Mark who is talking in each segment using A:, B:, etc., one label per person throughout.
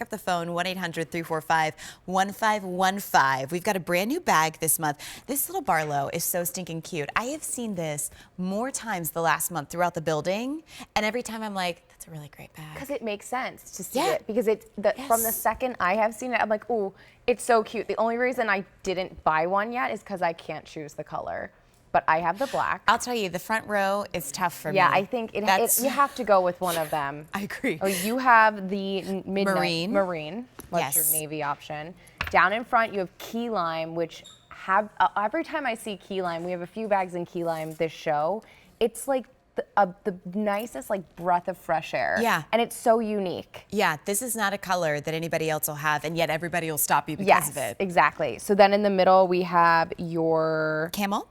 A: up the phone, 1-800-345-1515. We've got a brand new bag this month. This little Barlow is so stinking cute. I have seen this more times the last month throughout the building, and every time I'm like, that's a really great bag.
B: Because it makes sense to see it. Because from the second I have seen it, I'm like, ooh, it's so cute. The only reason I didn't buy one yet is because I can't choose the color. But I have the black.
A: I'll tell you, the front row is tough for me.
B: Yeah, I think you have to go with one of them.
A: I agree.
B: Oh, you have the Marine. What's your
A: Yes.
B: navy option? Down in front, you have key lime, which every time I see key lime, we have a few bags in key lime this show. It's like the nicest breath of fresh air.
A: Yeah.
B: And it's so unique.
A: Yeah, this is not a color that anybody else will have, and yet everybody will stop you because of it.
B: Exactly. So then in the middle, we have your camel,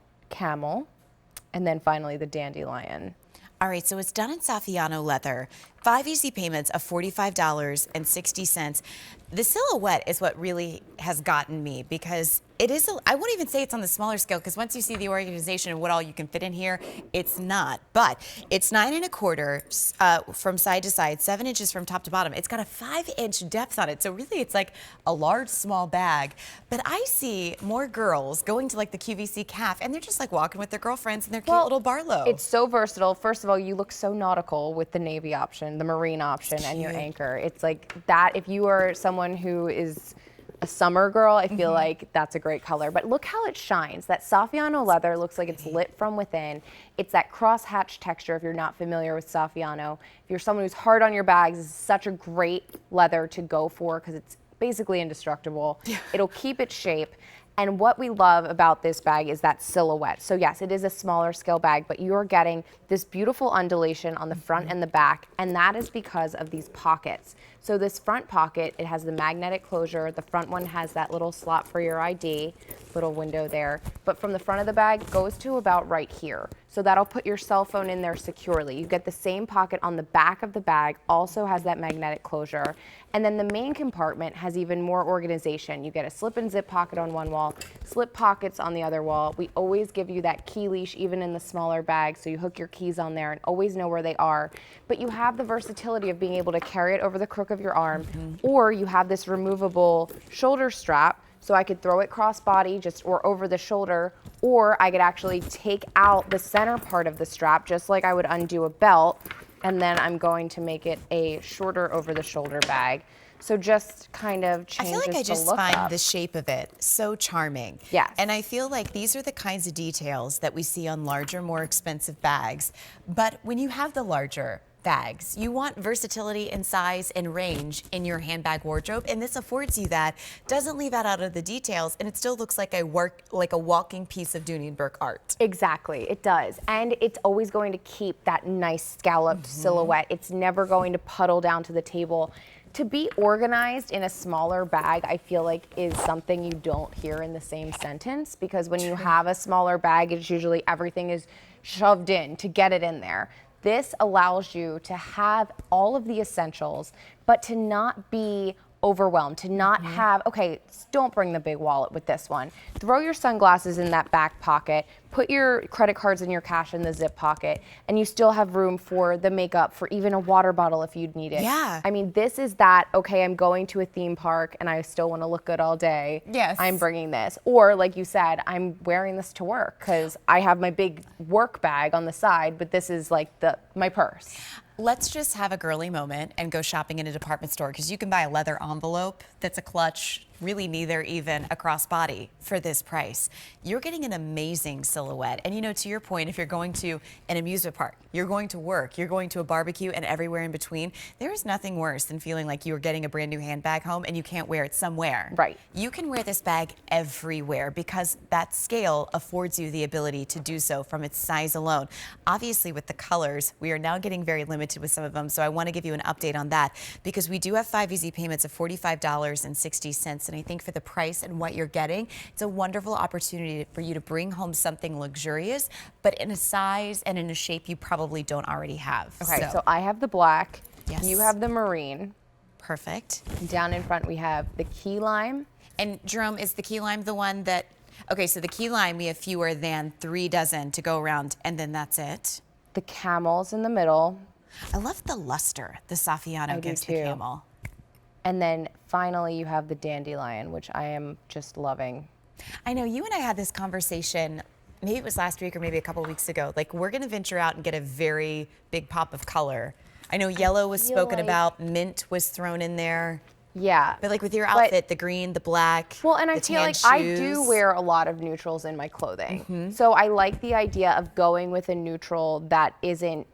B: and then finally the dandelion.
A: All right, so it's done in Saffiano leather. 5 easy payments of $45.60. The silhouette is what really has gotten me, because it is, I won't even say it's on the smaller scale, because once you see the organization and what all you can fit in here, it's not. But it's 9 1/4 from side to side, 7 inches from top to bottom. It's got a 5-inch depth on it. So really it's like a large, small bag. But I see more girls going to like the QVC calf, and they're just like walking with their girlfriends and their cute little Barlow.
B: It's so versatile. First of all, you look so nautical with the navy option, the marine option, and your anchor. It's like that. If you are someone who is a summer girl, I feel like that's a great color. But look how it shines. That Saffiano leather looks like it's lit from within. It's that cross-hatch texture if you're not familiar with Saffiano. If you're someone who's hard on your bags, it's such a great leather to go for because it's basically indestructible. It'll keep its shape. And what we love about this bag is that silhouette. So yes, it is a smaller scale bag, but you're getting this beautiful undulation on the front and the back, and that is because of these pockets. So this front pocket, it has the magnetic closure. The front one has that little slot for your ID, little window there. But from the front of the bag goes to about right here. So that'll put your cell phone in there securely. You get the same pocket on the back of the bag, also has that magnetic closure. And then the main compartment has even more organization. You get a slip and zip pocket on one wall, slip pockets on the other wall. We always give you that key leash even in the smaller bag, so you hook your keys on there and always know where they are. But you have the versatility of being able to carry it over the crook of your arm, or you have this removable shoulder strap, so I could throw it crossbody or over the shoulder, or I could actually take out the center part of the strap just like I would undo a belt, and then I'm going to make it a shorter over the shoulder bag. So just kind of changes the look.
A: I feel like I just find the shape of it so charming.
B: Yes.
A: And I feel like these are the kinds of details that we see on larger, more expensive bags. But when you have the larger bags, you want versatility in size and range in your handbag wardrobe, and this affords you that. Doesn't leave out of the details, and it still looks like a walking piece of Dooney Bourke art.
B: Exactly, it does. And it's always going to keep that nice scalloped silhouette. It's never going to puddle down to the table. To be organized in a smaller bag, I feel like is something you don't hear in the same sentence, because when you have a smaller bag, it's usually everything is shoved in to get it in there. This allows you to have all of the essentials, but to not be overwhelmed, to not have, okay, don't bring the big wallet with this one. Throw your sunglasses in that back pocket, put your credit cards and your cash in the zip pocket, and you still have room for the makeup, for even a water bottle if you'd need it.
A: Yeah.
B: I mean, this is that, okay, I'm going to a theme park and I still want to look good all day.
A: Yes.
B: I'm bringing this. Or like you said, I'm wearing this to work because I have my big work bag on the side, but this is like my purse.
A: Let's just have a girly moment and go shopping in a department store, because you can buy a leather envelope that's a clutch, really neither even a crossbody, for this price. You're getting an amazing silhouette. And you know, to your point, if you're going to an amusement park, you're going to work, you're going to a barbecue, and everywhere in between, there is nothing worse than feeling like you are getting a brand new handbag home and you can't wear it somewhere.
B: Right.
A: You can wear this bag everywhere because that scale affords you the ability to do so from its size alone. Obviously, with the colors, we are now getting very limited with some of them, so I want to give you an update on that, because we do have 5 easy payments of $45.60, and I think for the price and what you're getting, it's a wonderful opportunity for you to bring home something luxurious, but in a size and in a shape you probably don't already have.
B: Okay, so I have the black,
A: Yes.
B: you have the marine.
A: Perfect.
B: Down in front we have the key lime.
A: And Jerome, is the key lime the one that, okay, so the key lime, we have fewer than 3 dozen to go around, and then that's it?
B: The camel's in the middle.
A: I love the luster the Saffiano gives the camel.
B: And then finally you have the dandelion, which I am just loving.
A: I know you and I had this conversation, maybe it was last week or maybe a couple weeks ago. Like, we're going to venture out and get a very big pop of color. I know yellow was spoken about, mint was thrown in there.
B: Yeah.
A: But like with your outfit, the green, the black,
B: well, and I
A: the
B: feel
A: tan
B: like
A: shoes.
B: I do wear a lot of neutrals in my clothing. So I like the idea of going with a neutral that isn't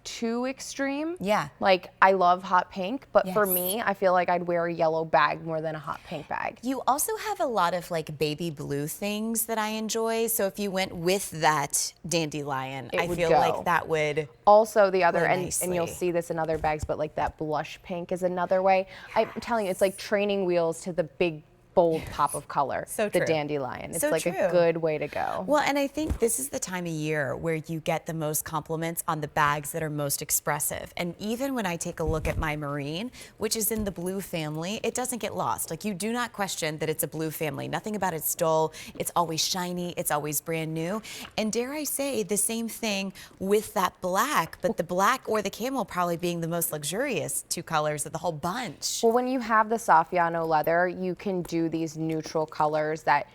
B: too extreme.
A: Yeah.
B: Like, I love hot pink, but for
A: Yes.
B: me, I feel like I'd wear a yellow bag more than a hot pink bag.
A: You also have a lot of like baby blue things that I enjoy. So if you went with that dandelion, I
B: would
A: feel
B: go.
A: like that would.
B: Also, the other,
A: Go
B: and you'll
A: nicely.
B: see this in other bags, but like that blush pink is another way. I'm telling you, it's like training wheels to the big, bold pop of color.
A: So
B: the
A: true.
B: dandelion. It's
A: So
B: like
A: true.
B: a good way to go.
A: Well, and I think this is the time of year where you get the most compliments on the bags that are most expressive. And even when I take a look at my marine, which is in the blue family, it doesn't get lost. Like, you do not question that it's a blue family. Nothing about it's dull. It's always shiny. It's always brand new. And dare I say the same thing with that black, but the black or the camel probably being the most luxurious two colors of the whole bunch.
B: Well, when you have the Saffiano leather, you can do these neutral colors that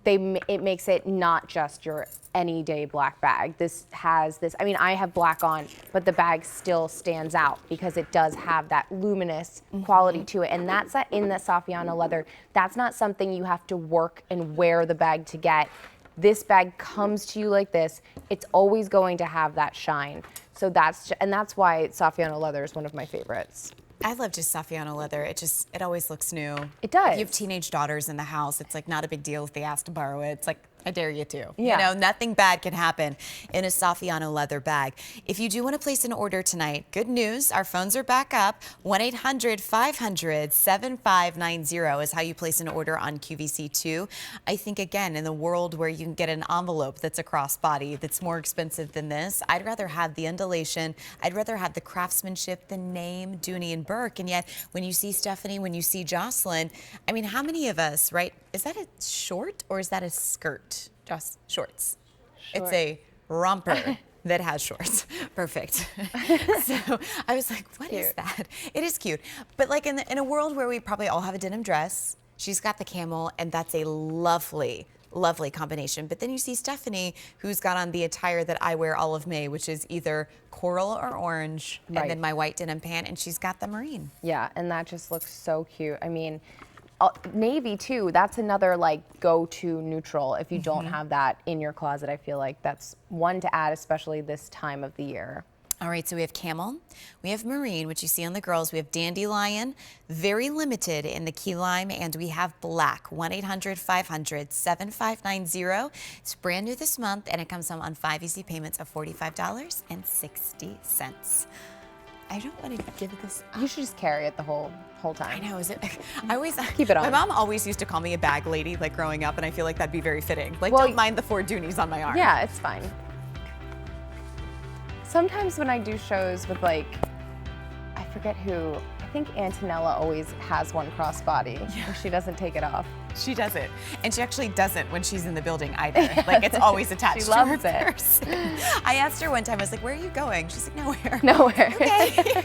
B: it makes it not just your any day black bag. This has this, I mean, I have black on, but the bag still stands out because it does have that luminous quality to it. And that's in the Saffiano leather. That's not something you have to work and wear the bag to get. This bag comes to you like this. It's always going to have that shine. So that's why Saffiano leather is one of my favorites.
A: I love just Saffiano leather. It always looks new.
B: It does.
A: If you have teenage daughters in the house, it's like not a big deal if they ask to borrow it. It's like, I dare you to.
B: Yeah.
A: You know, nothing bad can happen in a Saffiano leather bag. If you do want to place an order tonight, good news, our phones are back up. 1-800-500-7590 is how you place an order on QVC2. I think, again, in the world where you can get an envelope that's a crossbody that's more expensive than this, I'd rather have the undulation. I'd rather have the craftsmanship, the name, Dooney and Bourke. And yet, when you see Stephanie, when you see Jocelyn, I mean, how many of us, right? Is that a short or is that a skirt? Just shorts. It's a romper that has shorts. Perfect. So I was like, what is that? It is cute. But like in a world where we probably all have a denim dress, she's got the camel, and that's a lovely, lovely combination. But then you see Stephanie, who's got on the attire that I wear all of May, which is either coral or orange, and then my white denim pant, and she's got the marine.
B: Yeah, and that just looks so cute. I mean, navy too, that's another like go-to neutral if you don't have that in your closet. I feel like that's one to add, especially this time of the year.
A: All right, so we have camel, we have marine, which you see on the girls, we have dandelion, very limited in the key lime, and we have black. 1-800-500-7590. It's brand new this month, and it comes home on 5 easy payments of $45.60. I don't want to give this up.
B: You should just carry it the whole time.
A: I know, is it? I always
B: Keep it on.
A: My mom always used to call me a bag lady, like growing up, and I feel like that'd be very fitting. Like,
B: Well,
A: don't mind the 4 Doonies on my arm.
B: Yeah, it's fine. Sometimes when I do shows with like, I forget who, I think Antonella always has one crossbody. Yeah. She doesn't take it off.
A: She doesn't. And she actually doesn't when she's in the building either. Like, it's always attached
B: She
A: to her
B: loves it.
A: person. I asked her one time, I was like, where are you going? She's like, nowhere.
B: Nowhere.
A: Okay.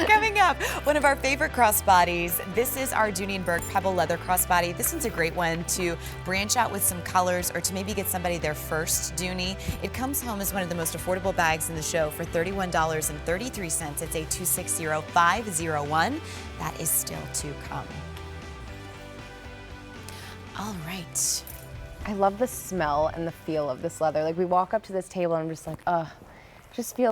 A: Coming up, one of our favorite crossbodies. This is our Dooney and Bourke Pebble Leather Crossbody. This one's a great one to branch out with some colors or to maybe get somebody their first Dooney. It comes home as one of the most affordable bags in the show for $31.33. It's a 260501. That is still to come. All right.
B: I love the smell and the feel of this leather. Like, we walk up to this table and I'm just like, just feel